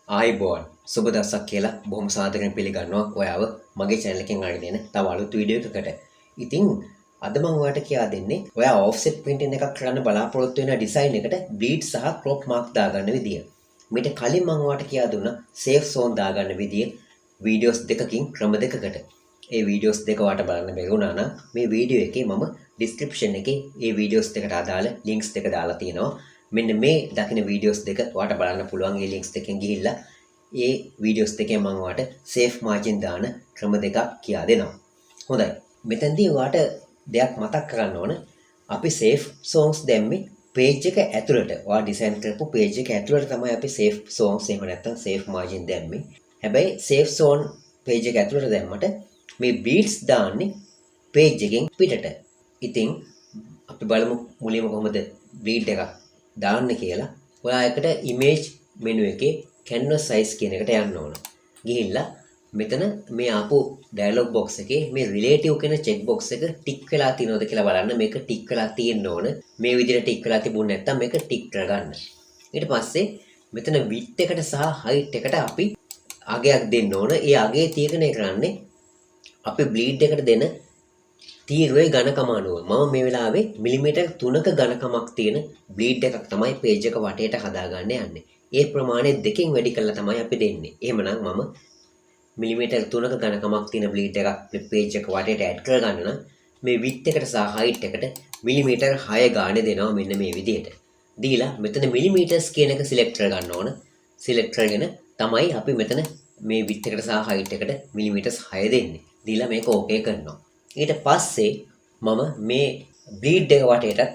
ආයිබෝන් සුබ දවසක් කියලා බොහොම සාදරයෙන් පිළිගන්නවා ඔයාව මගේ channel එකෙන් අරගෙන එන තව අලුත් වීඩියෝ එකකට. ඉතින් අද මම ඔයාලට කියා දෙන්නේ ඔයා offset printing එකක් කරන්න බලාපොරොත්තු වෙන ඩිසයින් එකට bleed සහ crop mark දාගන්න විදිය. මීට කලින් මම ඔයාලට කියා දුන්නා safe zone දාගන්න විදිය වීඩියෝස් දෙකකින් ක්‍රම දෙකකට. ඒ වීඩියෝස් දෙක ඔයාලට බලන්න බැරි වුණා නම් මේ වීඩියෝ එකේ මම description එකේ ඒ වීඩියෝස් දෙකට අදාළ links දෙක දාලා තියෙනවා. මෙන්න මේ දකින වීඩියෝස් දෙක ඔයාලට බලන්න පුළුවන් ඒ links දෙකෙන් ගිහිල්ලා ඒ වීඩියෝස් දෙකෙන් මම ඔයාලට safe margin දාන ක්‍රම දෙකක් කියා දෙනවා. හොඳයි. මෙතෙන්දී ඔයාලට දෙයක් මතක් කරගන්න ඕන. අපි safe zones දැම්මේ page එක ඇතුළට. ඔයා design කරපු page එක ඇතුළට තමයි අපි safe zones එහෙම නැත්නම් safe margin දැම්මේ. හැබැයි safe zone page එක ඇතුළට දැම්මට මේ beads දාන්නේ page එකෙන් පිටට. ඉතින් අපි බලමු මුලින්ම කොහොමද bleed එකක් දාන්න කියලා. ඔයා එකට image menu එකේ canvas size කියන එකට යන්න ඕන. ගිහිල්ලා මෙතන මේ ආපු dialog box එකේ මේ relative කියන check box එක tick වෙලා තියෙනවද කියලා බලන්න. මේක tick වෙලා තියෙන්න ඕන. මේ විදිහට tick වෙලා තිබුණ නැත්නම් මේක tick කරගන්න. ඊට පස්සේ මෙතන width එකට සහ height එකට අපි අගයක් දෙන්න ඕන. ඒ අගය තීරණය කරන්නේ අපි bleed එකට දෙන තීරුවේ ඝනකම අනුව. මම මේ වෙලාවේ මිලිමීටර් 3ක ඝනකමක් තියෙන bleed එකක් තමයි page එක වටේට හදාගන්න යන්නේ. ඒ ප්‍රමාණය දෙකෙන් වැඩි කරලා තමයි අපි දෙන්නේ. එහෙමනම් මම මිලිමීටර් 3ක ඝනකමක් තියෙන bleed එකක් page එක වටේට add කරගන්න නම් මේ width එකට සහ height එකට මිලිමීටර් 6 ගානේ දෙනවා මෙන්න මේ විදිහට. දීලා මෙතන මිලිමීටර්ස් කියන එක select කරගන්න ඕන. select කරගෙන තමයි අපි මෙතන මේ width එකට සහ height එකට මිලිමීටර්ස් 6 දෙන්නේ. දීලා මේක okay කරනවා. ඊට පස්සේ මම මේ bleed එක වටේට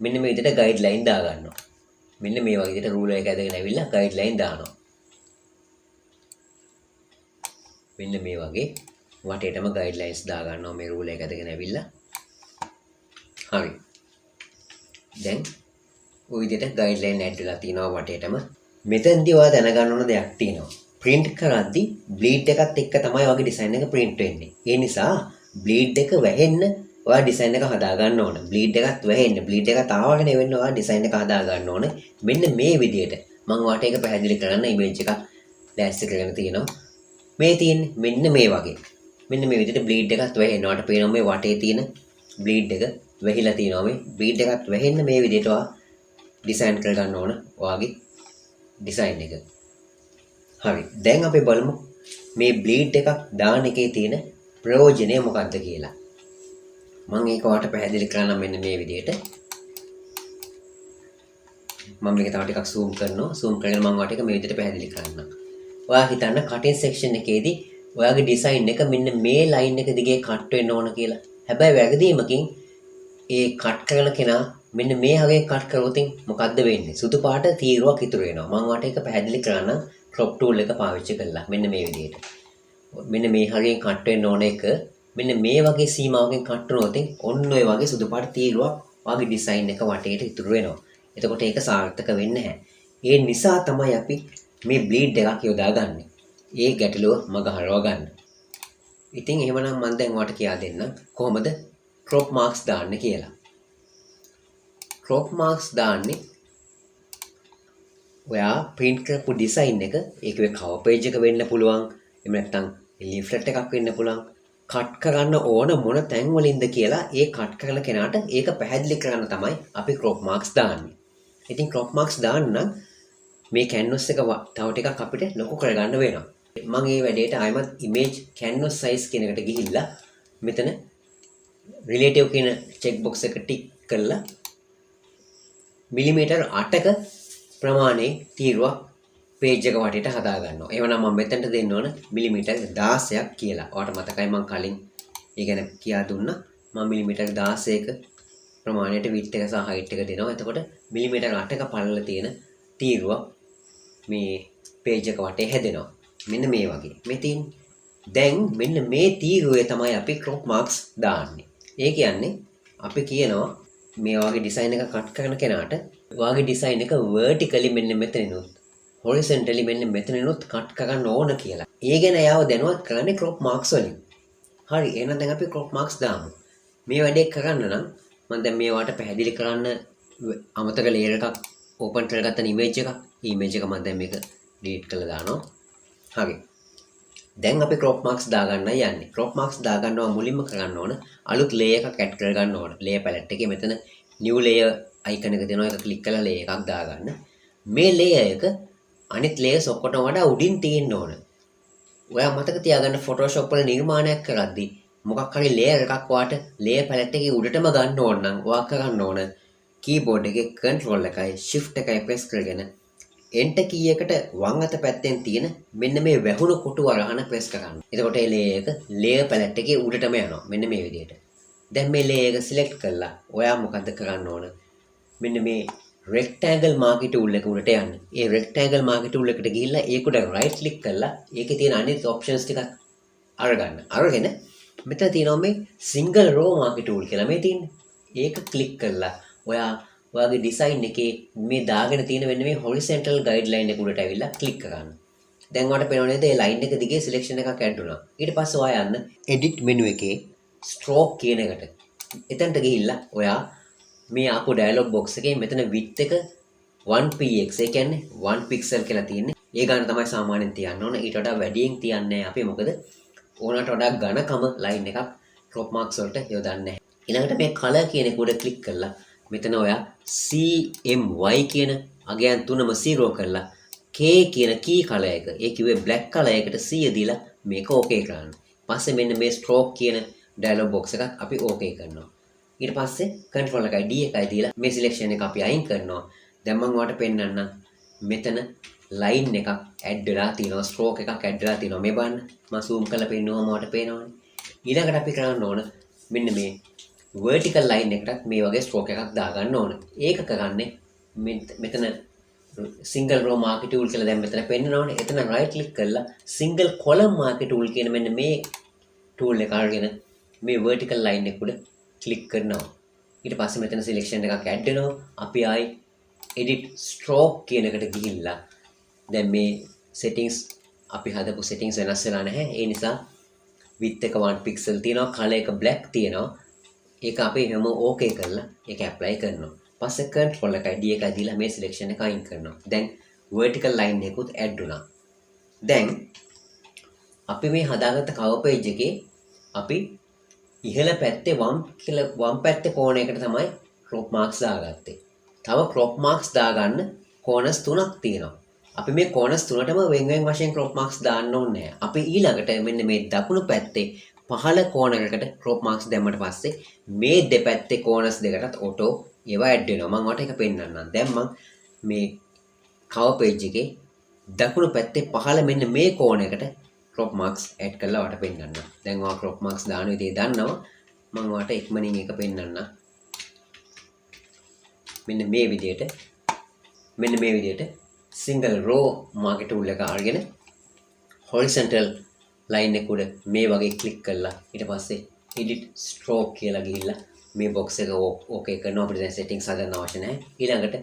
මෙන්න මේ විදිහට guideline දා ගන්නවා. මෙන්න මේ වගේ විදිහට ruler එක ඇදගෙන ඇවිල්ලා guideline දානවා. මෙන්න මේ වගේ වටේටම guidelines දා ගන්නවා මේ ruler එක ඇදගෙන ඇවිල්ලා. හරි. දැන් ওই විදිහට guideline add වෙලා තිනවා වටේටම. මෙතෙන්දී ඔයා දැනගන්න ඕන දෙයක් තියෙනවා. print කරද්දී bleed එකත් එක්ක තමයි ඔයාගේ design එක print වෙන්නේ. ඒ නිසා bleed එක වැහෙන්න ඔයා design එක හදා ගන්න ඕන. bleed එකත් වැහෙන්න. bleed එකත් ආවගෙන වෙන්න ඔයා design එක හදා ගන්න ඕන. මෙන්න මේ විදිහට මම ඔයාට ඒක පැහැදිලි කරන්න image එකක් ලෑස්ති කරගෙන තියෙනවා. මේ තියෙන්නේ මෙන්න මේ වගේ. මෙන්න මේ විදිහට bleed එකත් වැහෙන්න. ඔයාට පේනවා මේ වටේ තියෙන bleed එක වැහිලා තියෙනවා. මේ bleed එකත් වැහෙන්න මේ විදිහට ඔයා design කර ගන්න ඕන ඔයාගේ design එක. හරි. දැන් අපි බලමු මේ bleed එකක් දාන එකේ තියෙන ප්‍රයෝජනය මොකක්ද කියලා. මම ඒක ඔයාලට පැහැදිලි කරන්න මෙන්න මේ විදිහට. මම මේක තව ටිකක් zoom කරනවා. zoom කරගෙන මම ඔයාලට ඒක මේ විදිහට පැහැදිලි කරන්නම්. ඔයා හිතන්න cutting section එකේදී ඔයාගේ design එක මෙන්න මේ line එක දිගේ cut වෙන්න ඕන කියලා. හැබැයි වැරදීමකින් ඒ cut කරන කෙනා මෙන්න මේ හගේ cut කරොත් මොකද්ද වෙන්නේ? සුදු පාට තීරුවක් ඉතුරු වෙනවා. මම ඔයාලට ඒක පැහැදිලි කරන්න crop tool එක පාවිච්චි කළා. මෙන්න මේ විදිහට. මෙන්න මේ හරියෙන් කට් වෙන්න ඕන එක මෙන්න මේ වගේ සීමාවකින් කට් වුණොත් ඔන්න ඔය වගේ සුදු පාට තීරුවක් වගේ ඩිසයින් එක වටේට ඉතුරු වෙනවා. එතකොට ඒක සාර්ථක වෙන්නේ නැහැ. ඒ නිසා තමයි අපි මේ බ්ලීඩ් එකක් යොදාගන්නේ. ඒ ගැටලුව මග හරව ගන්න. ඉතින් එහෙමනම් මම දැන් ඔයාලට කියා දෙන්නම් කොහොමද crop marks දාන්න කියලා. crop marks දාන්නේ ඔයා print කරපු design එක ඒකේ cover page එක වෙන්න පුළුවන්. එහෙම නැත්නම් leaflet එකක් වෙන්න පුළුවන්. කට් කරන්න ඕන මොන තැන් වලින්ද කියලා ඒ කට් කරන කෙනාට ඒක පැහැදිලි කරන්න තමයි අපි crop marks දාන්නේ. ඉතින් crop marks දාන්න නම් මේ canvas එක තව ටිකක් අපිට ලොකු කරගන්න වෙනවා. මම මේ වැඩේට ආයමත් image canvas size කියන එකට ගිහිල්ලා මෙතන relative කියන check box එක ටික් කරලා මිලිමීටර් 8ක ප්‍රමාණයේ තීරුවක් page එක වටේට හදා ගන්නවා. එහෙනම් මම මෙතනට දෙන්න ඕන මිලිමීටර් 16ක් කියලා. ඔයාලට මතකයි මම කලින් ඒ ගැන කියා දුන්නා. මම මිලිමීටර් 16ක ප්‍රමාණයට width එක සහ height එක දෙනවා. එතකොට මිලිමීටර් 8ක පළල තියෙන තීරුවක් මේ page එක වටේ හැදෙනවා. මෙන්න මේ වගේ. මෙතින් දැන් මෙන්න මේ තීරුවේ තමයි අපි crop marks දාන්නේ. ඒ කියන්නේ අපි කියනවා මේ වගේ design එක cut කරන කෙනාට ඔයාගේ design එක vertically මෙන්න මෙතනිනුත් horizontally මෙන්න මෙතනිනුත් cut කරන්න ඕන කියලා. ඒ ගැන යාව දැනුවත් කරන්නේ crop marks වලින්. හරි. එහෙනම් දැන් අපි crop marks දාමු. මේ වැඩේ කරන්න නම් මම දැන් මේ වාට පැහැදිලි කරන්න අමතක layer එකක් open කරගත්ත image එකක්. image එක මම දැන් මේක ඩීලීට් කරලා දානවා. හරි. දැන් අපි ක්‍රොප් මාක්ස් දාගන්න යන්නේ. ක්‍රොප් මාක්ස් දාගන්නවා මුලින්ම කරන්න ඕන අලුත් ලේයර් එකක් ඇඩ් කරගන්න ඕන. ලේයර් පැලට් එකේ මෙතන new layer icon එක දෙනවා. ඒක ක්ලික් කරලා ලේයර් එකක් දාගන්න. මේ ලේයර් එක අනිත් ලේයර්ස් ඔක්කොටම වඩා උඩින් තියෙන්න ඕන. ඔයා මතක තියාගන්න Photoshop වල නිර්මාණයක් කරද්දී මොකක් හරි ලේයර් එකක් වාට ලේයර් පැලට් එකේ උඩටම ගන්න ඕන නම් ඔයා කරන්න ඕන කීබෝඩ් එකේ control එකයි shift එකයි press කරගෙන enter key එකට වම් අත පැත්තෙන් තියෙන මෙන්න මේ වැහුණු කොටු වරහන press කරන්න. එතකොට මේ ලේයර් එක ලේයර් පැලට් එකේ උඩටම යනවා. මෙන්න මේ විදිහට. දැන් මේ ලේයර් එක select කරලා ඔයා මොකද කරන්න ඕන? මෙන්න මේ rectangle marquee tool එක උඩට යන්න. ඒ rectangle marquee tool එකට ගිහිල්ලා ඒක උඩ right click කරලා ඒකේ තියෙන අනිත් options ටික අරගන්න. අරගෙන මෙතන තියෙනවා මේ single row marquee tool කියලා මේ තියෙන්නේ. ඒක click කරලා ඔයාගේ design එකේ මේ දාගෙන තියෙන වෙන මේ horizontal guideline එක උඩට ඇවිල්ලා click කරන්න. දැන් ඔයාලට පේනව නේද මේ line එක දිගේ selection එකක් add වුණා. ඊට පස්සේ ඔයා යන්න edit menu එකේ stroke කියන එකට. එතනට ගිහිල්ලා ඔයා මේ ආපු dialog box එකේ මෙතන width එක 1px ඒ කියන්නේ 1 pixel කියලා තියෙන්නේ. ඒ ගාන තමයි සාමාන්‍යයෙන් තියන්න ඕන. ඊට වඩා වැඩියෙන් තියන්නේ අපි මොකද ඕනට වඩා ඝනකම line එකක් crop marks වලට යොදන්නේ නැහැ. ඊළඟට මේ color කියන එක උඩ click කරලා මෙතන ඔයා CMY කියන අගයන් තුනම 0 කරලා K කියන key color එක ඒ කිව්වේ black color එකට 100 දීලා මේක okay කරන්න. පස්සේ මෙන්න මේ stroke කියන dialog box එකත් අපි okay කරනවා. ඊට පස්සේ control එකයි D එකයි දීලා මේ selection එක අපි අයින් කරනවා. දැන් මම ඔයාලට පෙන්නන්නම්. මෙතන line එකක් add වෙලා තියෙනවා. stroke එකක් add වෙලා තියෙනවා. මේ බලන්න. මම zoom කරලා පෙන්නනවා ඔයාලට පේනවනේ. ඊළඟට අපි කරන්න ඕන මෙන්න මේ vertical line එකටත් මේ වගේ stroke එකක් දාගන්න ඕන. ඒක කරන්නේ මෙතන single row marquee tool කියලා දැන් මෙතන පෙන්නනවනේ. එතන right click කරලා single column marquee tool කියන මෙන්න මේ tool එක අරගෙන මේ vertical line එක උඩ click කරනවා. ඊට පස්සේ මෙතන selection එකක් add වෙනවා. අපි ආයි edit stroke කියන එකට ගිහිල්ලා දැන් මේ settings අපි හදපු settings වෙනස් වෙලා නැහැ. ඒ නිසා width එක 1 pixel තියෙනවා, color එක black තියෙනවා. ඒක අපි හැම okay කරලා ඒක apply කරනවා. පස්සේ control එකයි D එකයි දීලා මේ selection එක අයින් කරනවා. දැන් vertical line එකකුත් add වුණා. දැන් අපි මේ හදාගත්ත cover page එකේ අපි ඉහළ පැත්තේ වම් පැත්තේ කෝණයකට තමයි crop marks දාගත්තේ. තව crop marks දාගන්න corners තුනක් තියෙනවා. අපි මේ corners තුනටම වෙන වශයෙන් crop marks දාන්න ඕනේ නැහැ. අපි ඊළඟට මෙන්න මේ දකුණු පැත්තේ පහළ කෝණයකට crop marks දැම්මට පස්සේ මේ දෙපැත්තේ corners දෙකටත් auto ඒවා add වෙනවා. මම ඔයාලට ඒක පෙන්නන්නම්. දැන් මම මේ cover page එකේ දකුණු පැත්තේ පහළ මෙන්න මේ කෝණයකට crop marks add කරලා ඔයාලට පෙන්නන්නම්. දැන් ඔයා crop marks දාන විදිය දන්නවා. මම ඔයාලට ඉක්මනින් ඒක පෙන්නන්නම්. මෙන්න මේ විදියට single row marquee tool එක අරගෙන horizontal line එක උඩ මේ වගේ click කරලා ඊට පස්සේ edit stroke කියලා ගිහිල්ලා මේ box එක okay කරනවා. අපිට දැන් settings හදන්න අවශ්‍ය නැහැ. ඊළඟට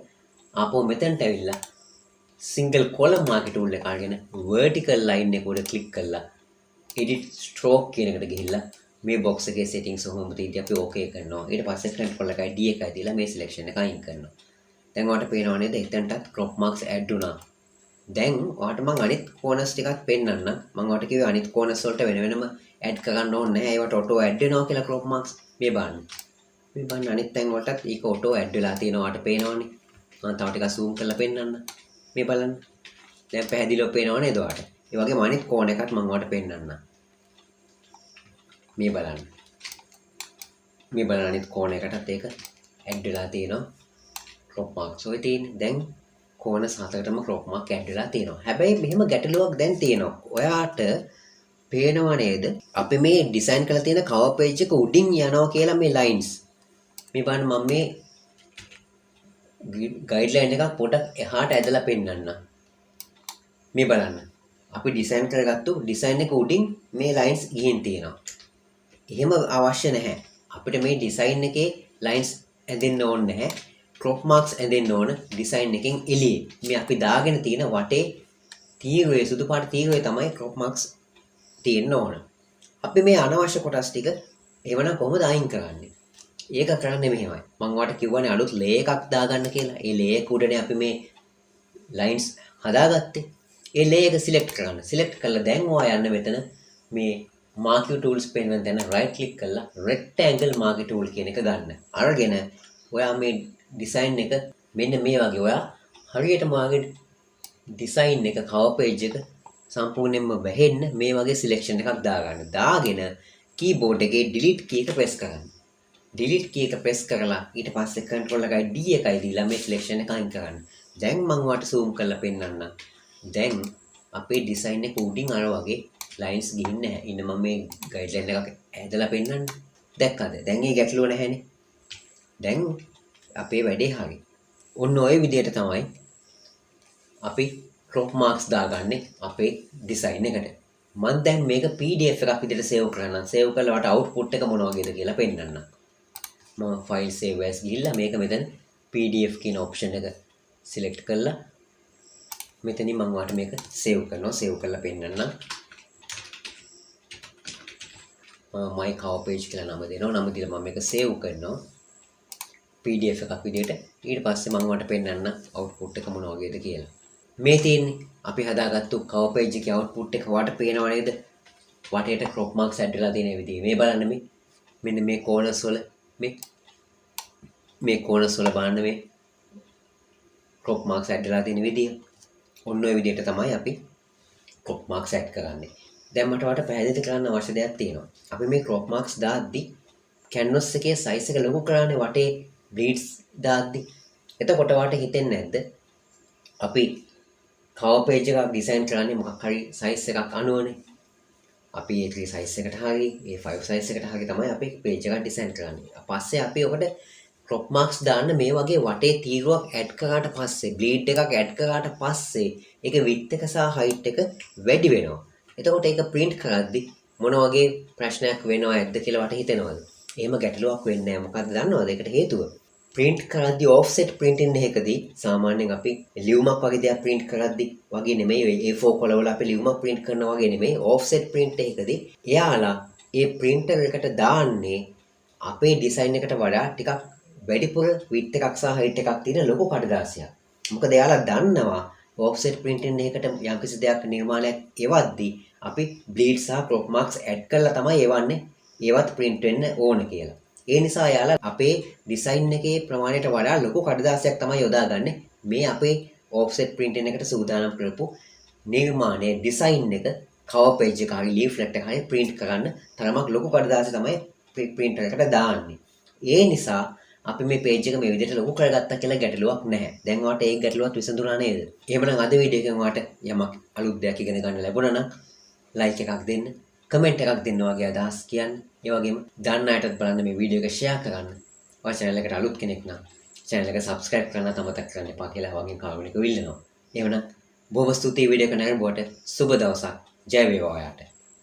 ආපහු මෙතනට ඇවිල්ලා single column marquee tool එක අරගෙන vertical line එක උඩ click කරලා edit stroke කියන එකට ගිහිල්ලා මේ box එකේ settings ඔහොම තියදී අපි okay කරනවා. ඊට පස්සේ control එකයි D එකයි දීලා මේ selection එක අයින් කරනවා. දැන් ඔයාලට පේනව නේද එතනටත් crop marks add වුණා. දැන් ඔයාලට මම අනිත් corners ටිකක් පෙන්නන්න. මම ඔයාලට කිව්වේ අනිත් corners වලට වෙනම add කරගන්න ඕනේ නැහැ. ඒවට auto add වෙනවා කියලා crop marks. මේ බලන්න. මේ බලන්න අනිත් තැන් වලටත් ඒක auto add වෙලා තියෙනවා. ඔයාලට පේනවනේ. මම තව ටිකක් zoom කරලා පෙන්නන්න. මේ බලන්න. දැන් පැහැදිලිව පේනව නේද ඔයාලට? ඒ වගේම අනිත් corner එකත් මම ඔයාලට පෙන්නන්න. මේ බලන්න. මේ බලන්න අනිත් corner එකටත් ඒක add වෙලා තියෙනවා. crop marks ඔය තියෙන්නේ. දැන් corners හතරටම crop mark add වෙලා තියෙනවා. හැබැයි මෙහෙම ගැටලුවක් දැන් තියෙනවා. ඔයාට පේනව නේද? අපි මේ design කරලා තියෙන cover page එක උඩින් යනවා කියලා මේ lines. මේ බලන්න මම මේ guideline එකක් පොඩක් එහාට ඇදලා පෙන්නන්න. මේ බලන්න. අපි design කරගත්තු design එක උඩින් මේ lines ගිහින් තියෙනවා. එහෙම අවශ්‍ය නැහැ. අපිට මේ design එකේ lines ඇදෙන්න ඕනේ නැහැ. crop marks ඇදෙන්න ඕන design එකෙන් එළියේ. මේ අපි දාගෙන තියෙන වටේ තීරුවේ සුදු පාට තීරුවේ තමයි crop marks තියෙන්න ඕන. අපි මේ අනවශ්‍ය කොටස් ටික එවනම් කොහොමද අයින් කරන්නේ? ඒක කරන්නේ මෙහෙමයි. මම ඔයාලට කිව්වනේ අලුත් layer එකක් දාගන්න කියලා. ඒ layer එක උඩනේ අපි මේ lines හදාගත්තේ. ඒ layer එක select කරන්න. select කරලා දැන් ඔයා යන්න මෙතන මේ marquee tools පෙන්වන තැන right click කරලා rectangle marquee tool කියන එක ගන්න. අරගෙන ඔයා මේ design එක මෙන්න මේ වගේ ඔයා හරියටම ඔයාගේ design එක cover page එක සම්පූර්ණයෙන්ම වැහෙන්න මේ වගේ selection එකක් දාගන්න. දාගෙන keyboard එකේ delete key එක press කරන්න. delete key එක press කරලා ඊට පස්සේ control එකයි D එකයි දීලා මේ selection එක අයින් කරන්න. දැන් මම ඔයාලට zoom කරලා පෙන්නන්නම්. දැන් අපේ design එක උඩින් අර වගේ lines ගිහින් නැහැ. ඉන්න මම මේ guideline එකක් ඇදලා පෙන්නන්න. දැක්කද? දැන් ඒ ගැටලුව නැහැනේ. දැන් අපේ වැඩේ හරි. ඔන්න ඔය විදිහට තමයි අපි crop marks දාගන්නේ අපේ design එකට. මම දැන් මේක PDF එකක් විදිහට save කරනවා. save කරලා වට output එක මොන වගේද කියලා පෙන්නන්නම්. මම file save as ගිහිල්ලා මේක මෙතන PDF කියන option එක select කරලා මෙතනින් මම වාට මේක save කරනවා. save කරලා පෙන්නන්නම්. my cover page කියලා නම දෙනවා. නම දීලා මම මේක save කරනවා. PDF එකක් විදිහට. ඊට පස්සේ මම වාට පෙන්නන්න output එක මොන වගේද කියලා. මේ තියෙන්නේ අපි හදාගත්තු cover page එකේ output එක වාට පේනව නේද? වටේට crop marks add වෙලා තියෙන විදිහ. මේ බලන්න මේ. මෙන්න මේ corners වල මේ corners වල බලන්න මේ crop marks add වෙලා තියෙන විදිහ. ඔන්න ඔය විදිහට තමයි අපි crop marks add කරන්නේ. දැන් මට වට පැහැදිලි කරන්න අවශ්‍ය දෙයක් තියෙනවා. අපි මේ crop marks දාද්දි canvas එකේ size එක ලොකු කරන්නේ වටේ bleeds දාද්දි. එතකොට වට හිතෙන්නේ නැද්ද? අපි cover page එකක් design කරන්නේ මොකක් හරි size එකක් අනුවනේ. අපි A3 size එකට හරි A5 size එකට හරි තමයි අපි page එකක් design කරන්නේ. පස්සේ අපි ඔකට crop marks දාන්න මේ වගේ වටේ තීරුවක් add කරාට පස්සේ bleed එකක් add කරාට පස්සේ ඒකේ width එක සහ height එක වැඩි වෙනවා. එතකොට ඒක print කරද්දි මොන වගේ ප්‍රශ්නයක් වෙනව ඇද්ද කියලා වට හිතෙනවද? එහෙම ගැටලුවක් වෙන්නේ නැහැ. මොකද්ද දන්නවද? ඒකට හේතුව print කරද්දි offset printing එකකදී සාමාන්‍යයෙන් අපි ලියුමක් වගේ දෙයක් print කරද්දි වගේ නෙමෙයි A4 කොළවල අපි ලියුමක් print කරනවා වගේ නෙමෙයි offset print එකකදී එයාලා ඒ printer එකට දාන්නේ අපේ design එකට වඩා ටිකක් වැඩිපුර width එකක් සහ height එකක් තියෙන ලොකු කඩදාසියක්. මොකද එයාලා දන්නවා offset printing එකකට යම්කිසි දෙයක් නිර්මාණයක් එවද්දී අපි bleed සහ crop marks add කරලා තමයි එවන්නේ. ඒවත් print වෙන්න ඕන කියලා. ඒ නිසා යාලා අපේ design එකේ ප්‍රමාණයට වඩා ලොකු කඩදාසියක් තමයි යොදාගන්නේ මේ අපේ offset printing එකට සූදානම් කරපු නිර්මාණයේ design එක cover page එක හරි leaflet එක හරි print කරන්න තරමක් ලොකු කඩදාසිය තමයි printer එකට දාන්නේ. ඒ නිසා අපි මේ page එක මේ විදිහට ලොකු කරගත්තා කියලා ගැටලුවක් නැහැ. දැන් ඔයාලට ඒ ගැටලුවත් විසඳුණා නේද? එහෙමනම් අද වීඩියෝ එකෙන් ඔයාලට යමක් අලුත් දෙයක් ඉගෙන ගන්න ලැබුණා නම් like එකක් දෙන්න, comment එකක් දෙන්න වගේ අදහස් කියන්න. ඒ වගේම දන්න අයටත් බලන්න මේ වීඩියෝ එක share කරන්න. ඔයා channel එකට අලුත් කෙනෙක් නම් channel එක subscribe කරන්න අමතක කරන්න එපා කියලා වගේ කාරුණිකව ඉල්ලනවා. එහෙමනම් බොහොම ස්තුතියි වීඩියෝ එක නැරඹුවට. සුබ දවසක්. ජය වේවා ඔයාට.